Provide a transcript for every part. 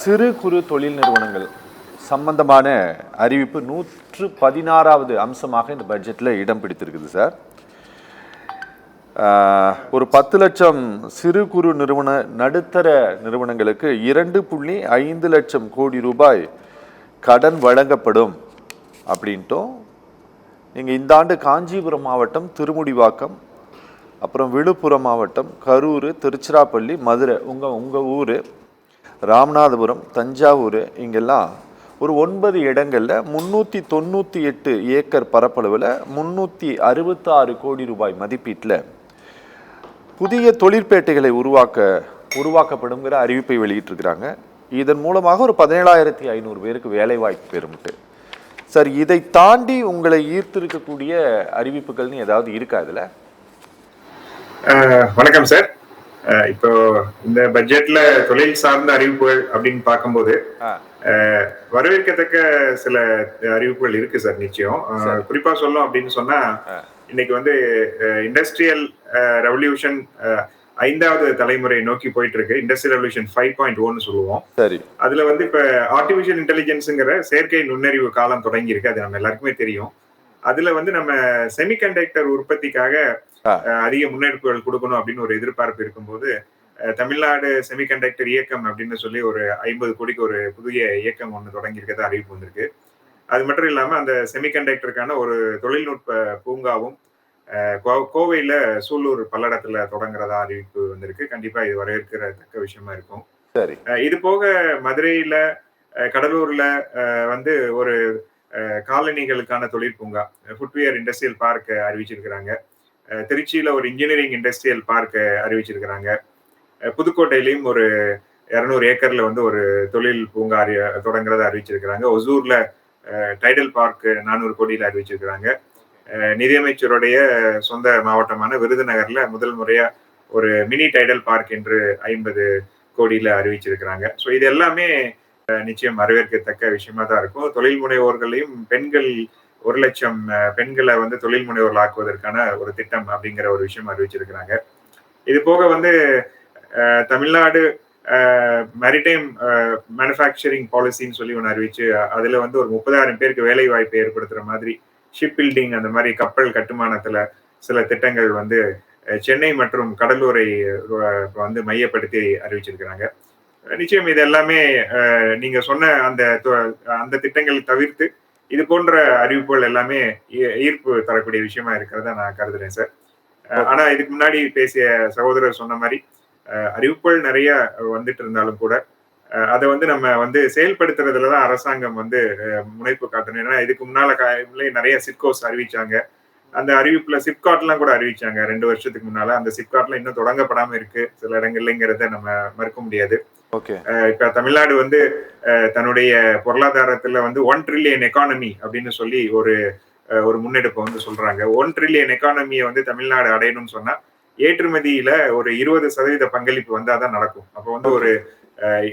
சிறு குறு தொழில் நிறுவனங்கள் சம்பந்தமான அறிவிப்பு 116வது அம்சமாக இந்த பட்ஜெட்டில் இடம் பிடித்திருக்குது சார். ஒரு 10 லட்சம் சிறு குறு நடுத்தர நிறுவனங்களுக்கு 2.5 லட்சம் கோடி ரூபாய் கடன் வழங்கப்படும் அப்படின்ட்டும். நீங்கள் இந்த ஆண்டு காஞ்சிபுரம் மாவட்டம், திருமுடிவாக்கம், அப்புறம் விழுப்புரம் மாவட்டம், கரூர், திருச்சிராப்பள்ளி, மதுரை, உங்கள் ஊர், ராமநாதபுரம், தஞ்சாவூர், இங்கெல்லாம் ஒரு 9 இடங்களில் 398 ஏக்கர் பரப்பளவில் 366 கோடி ரூபாய் மதிப்பீட்டில் புதிய தொழிற்பேட்டைகளை உருவாக்கப்படுங்கிற அறிவிப்பை வெளியிட்டிருக்கிறாங்க. இதன் மூலமாக ஒரு 17,500 பேருக்கு வேலைவாய்ப்பு பெறும்ட்டு. சார், இதை தாண்டி உங்களை ஈர்த்திருக்கக்கூடிய அறிவிப்புகள்னு ஏதாவது இருக்கா இதில்? வணக்கம் சார். இப்போ இந்த பட்ஜெட்ல தொழில் சார்ந்த அறிவிப்புகள் அப்படின்னு பார்க்கும்போது வரவேற்கத்தக்க சில அறிவிப்புகள் இருக்கு சார். நிச்சயம் குறிப்பா சொல்லணும் அப்படின்னு சொன்னா, இன்னைக்கு வந்து இண்டஸ்ட்ரியல் ரெவல்யூஷன் 5வது தலைமுறை நோக்கி போயிட்டு இருக்கு. இண்டஸ்ட்ரியல் ரெவல்யூஷன் 5.1 சொல்லுவோம். சரி. அதுல வந்து இப்ப ஆர்டிபிஷியல் இன்டெலிஜென்ஸ்ங்கிற செயற்கை நுண்ணறிவு காலம் தொடங்கி இருக்கு. அது நம்ம எல்லாருக்குமே தெரியும். அதுல வந்து நம்ம செமிகண்டக்டர் உற்பத்திக்காக அதிக முன்னெடுப்புகள் கொடுக்கணும் அப்படின்னு ஒரு எதிர்பார்ப்பு இருக்கும்போது, தமிழ்நாடு செமிகண்டக்டர் இயக்கம் அப்படின்னு சொல்லி ஒரு 50 கோடிக்கு ஒரு புதிய இயக்கம் ஒன்று தொடங்கி இருக்கிறதா அறிவிப்பு வந்திருக்கு. அது மட்டும் இல்லாம அந்த செமிகண்டக்டருக்கான ஒரு தொழில்நுட்ப பூங்காவும் கோவையில சூலூர் பல்லடத்துல தொடங்குறதா அறிவிப்பு வந்திருக்கு. கண்டிப்பா இது வரவேற்கத்தக்க விஷயமா இருக்கும். சரி. இது போக மதுரையில, கடலூர்ல வந்து ஒரு காலணிகளுக்கான தொழில் பூங்கா, ஃபுட்வேர் இண்டஸ்ட்ரியல் பார்க் அறிவிச்சிருக்கிறாங்க. திருச்சியில ஒரு இன்ஜினியரிங் இண்டஸ்ட்ரியல் பார்க் அறிவிச்சிருக்கிறாங்க. புதுக்கோட்டையிலையும் ஒரு 200 ஏக்கர்ல வந்து ஒரு தொழில் பூங்கா தொடங்குறத அறிவிச்சிருக்கிறாங்க. ஒசூர்ல டைடல் பார்க் 400 கோடியில அறிவிச்சிருக்கிறாங்க. நிதியமைச்சருடைய சொந்த மாவட்டமான விருதுநகர்ல முதல் முறையா ஒரு மினி டைடல் பார்க் என்று 50 கோடியில அறிவிச்சிருக்கிறாங்க. ஸோ இது எல்லாமே நிச்சயம் வரவேற்கத்தக்க விஷயமா தான் இருக்கும். தொழில் முனைவோர்களையும் பெண்கள் 1 லட்சம் பெண்களை வந்து தொழில் முனைவோர்கள் ஆக்குவதற்கான ஒரு திட்டம் அப்படிங்கிற ஒரு விஷயம் அறிவிச்சிருக்கிறாங்க. இது போக வந்து தமிழ்நாடு மேரிடைம் மேனுஃபேக்சரிங் பாலிசின்னு சொல்லி ஒன்று அறிவிச்சு, அதுல வந்து ஒரு 30,000 பேருக்கு வேலை வாய்ப்பை ஏற்படுத்துற மாதிரி ஷிப் பில்டிங், அந்த மாதிரி கப்பல் கட்டுமானத்துல சில திட்டங்கள் வந்து சென்னை மற்றும் கடலூரை வந்து மையப்படுத்தி அறிவிச்சிருக்கிறாங்க. நிச்சயம் இது எல்லாமே நீங்க சொன்ன அந்த திட்டங்களை தவிர்த்து இது போன்ற அறிவிப்புகள் எல்லாமே ஈர்ப்பு தரக்கூடிய விஷயமா இருக்கிறத நான் கருதுறேன் சார். ஆனா இதுக்கு முன்னாடி பேசிய சகோதரர் சொன்ன மாதிரி அறிவிப்புகள் நிறைய வந்துட்டு இருந்தாலும் கூட அதை வந்து நம்ம வந்து செயல்படுத்துறதுலதான் அரசாங்கம் வந்து முனைப்பு காட்டணும். ஏன்னா இதுக்கு முன்னால நிறைய சிப்கோஸ் அறிவிச்சாங்க. அந்த அறிவிப்புல சிப்காட் எல்லாம் கூட அறிவிச்சாங்க 2 வருஷத்துக்கு முன்னால. அந்த சிப்காட்ல இன்னும் தொடங்கப்படாம இருக்கு சில இடங்கள்லங்கிறத நம்ம மறுக்க முடியாது. இப்ப தமிழ்நாடு வந்து தன்னுடைய பொருளாதாரத்துல வந்து 1 ட்ரில்லியன் எக்கானமி அப்படின்னு சொல்லி ஒரு முன்னெடுப்பை வந்து சொல்றாங்க. 1 ட்ரில்லியன் எக்கானமியை வந்து தமிழ்நாடு அடையணும்னு சொன்னா ஏற்றுமதியில ஒரு 20% பங்களிப்பு வந்தாதான் நடக்கும். அப்போ வந்து ஒரு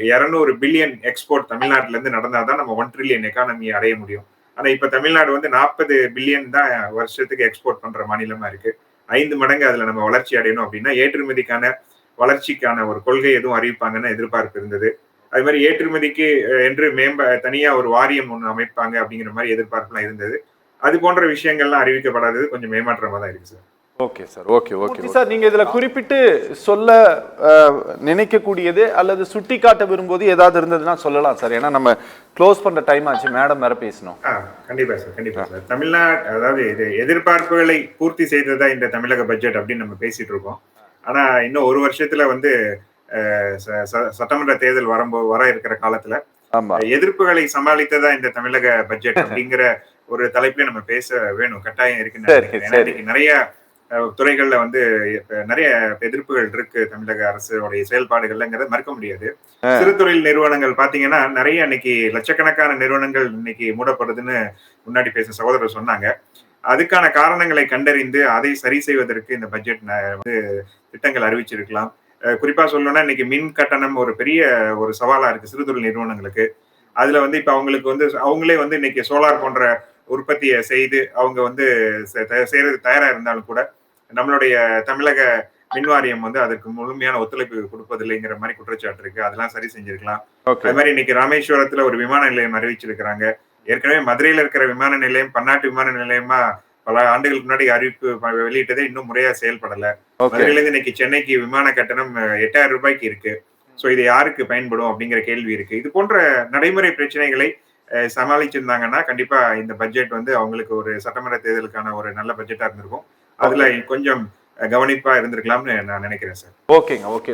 200 பில்லியன் எக்ஸ்போர்ட் தமிழ்நாட்டுல இருந்து நடந்தாதான் நம்ம 1 ட்ரில்லியன் எக்கானமியை அடைய முடியும். ஆனா இப்ப தமிழ்நாடு வந்து 40 பில்லியன் தான் வருஷத்துக்கு எக்ஸ்போர்ட் பண்ற மாநிலமா இருக்கு. 5 மடங்கு அதுல நம்ம வளர்ச்சி அடையணும் அப்படின்னா ஏற்றுமதிக்கான வளர்ச்சிக்கான ஒரு கொள்கை எதுவும் அறிவிப்பாங்கன்னு எதிர்பார்ப்பு இருந்தது. அது மாதிரி ஏற்றுமதிக்கு என்று தனியா ஒரு வாரியம் ஒண்ணு அமைப்பாங்க அப்படிங்கிற மாதிரி எதிர்பார்ப்புலாம் இருந்தது. அது போன்ற விஷயங்கள்லாம் அறிவிக்கப்படாதது கொஞ்சம் ஏமாற்றமா தான் இருக்கு sir. Okay sir. Okay sir, நீங்க இதுல குறிப்பிட்டு சொல்ல நினைக்கக்கூடியது அல்லது சுட்டி காட்ட விரும்புவது ஏதாவது இருந்ததுன்னா சொல்லலாம் சார். ஏன்னா நம்ம க்ளோஸ் பண்ற டைம் ஆச்சு, மேடம் வேற பேசணும். கண்டிப்பா சார். தமிழ்நாடு அதாவது இது எதிர்பார்ப்புகளை பூர்த்தி செய்ததா இந்த தமிழக பட்ஜெட் அப்படின்னு நம்ம பேசிட்டு இருக்கோம். ஆனா இன்னும் ஒரு வருஷத்துல வந்து சட்டமன்ற தேர்தல் வர இருக்கிற காலத்துல எதிர்ப்புகளை சமாளித்ததா இந்த தமிழக பட்ஜெட் அப்படிங்கிற ஒரு தலைப்புல நம்ம பேச வேணும், கட்டாயம் இருக்கு. நிறைய துறைகள்ல வந்து நிறைய எதிர்ப்புகள் இருக்கு தமிழக அரசுடைய செயல்பாடுகள்ங்கிறத மறுக்க முடியாது. சிறு தொழில் நிறுவனங்கள் பாத்தீங்கன்னா நிறைய இன்னைக்கு லட்சக்கணக்கான நிறுவனங்கள் இன்னைக்கு மூடப்படுதுன்னு முன்னாடி பேச சகோதரர் சொன்னாங்க. அதுக்கான காரணங்களை கண்டறிந்து அதை சரி செய்வதற்கு இந்த பட்ஜெட் வந்து திட்டங்கள் அறிவிச்சிருக்கலாம். குறிப்பா சொல்லணும்னா இன்னைக்கு மின் கட்டணம் ஒரு பெரிய ஒரு சவாலா இருக்கு சிறு தொழில் நிறுவனங்களுக்கு. அதுல வந்து இப்ப அவங்களுக்கு வந்து அவங்களே வந்து இன்னைக்கு சோலார் போன்ற உற்பத்தியை செய்து அவங்க வந்து செய்யறது தயாரா இருந்தாலும் கூட நம்மளுடைய தமிழக மின் வாரியம் வந்து அதற்கு முழுமையான ஒத்துழைப்பு கொடுப்பதில்லைங்கிற மாதிரி குற்றச்சாட்டு இருக்கு. அதெல்லாம் சரி செஞ்சிருக்கலாம். ஓகே அது மாதிரி இன்னைக்கு ராமேஸ்வரத்துல ஒரு விமான நிலையம் அறிவிச்சிருக்கிறாங்க. ஏற்கனவே மதுரையில இருக்கிற விமான நிலையம் பன்னாட்டு விமான நிலையமா பல ஆண்டுகளுக்கு முன்னாடி அறிவிப்பு வெளியிட்டதே இன்னும் முறையா செயல்படல. ஓகே மதுரையில இருந்து இன்னைக்கு சென்னைக்கு விமான கட்டணம் 8,000 ரூபாய்க்கு இருக்கு. சோ இது யாருக்கு பயன்படும் அப்படிங்கிற கேள்வி இருக்கு. இது போன்ற நடைமுறை பிரச்சனைகளை சமாளிச்சிருந்தாங்கன்னா கண்டிப்பா இந்த பட்ஜெட் வந்து அவங்களுக்கு ஒரு சட்டமன்ற தேர்தலுக்கான ஒரு நல்ல பட்ஜெட்டா இருந்திருக்கும். அதுல கொஞ்சம் கவனிப்பா இருந்திருக்கலாம்னு நான் நினைக்கிறேன் சார். ஓகேங்க ஓகே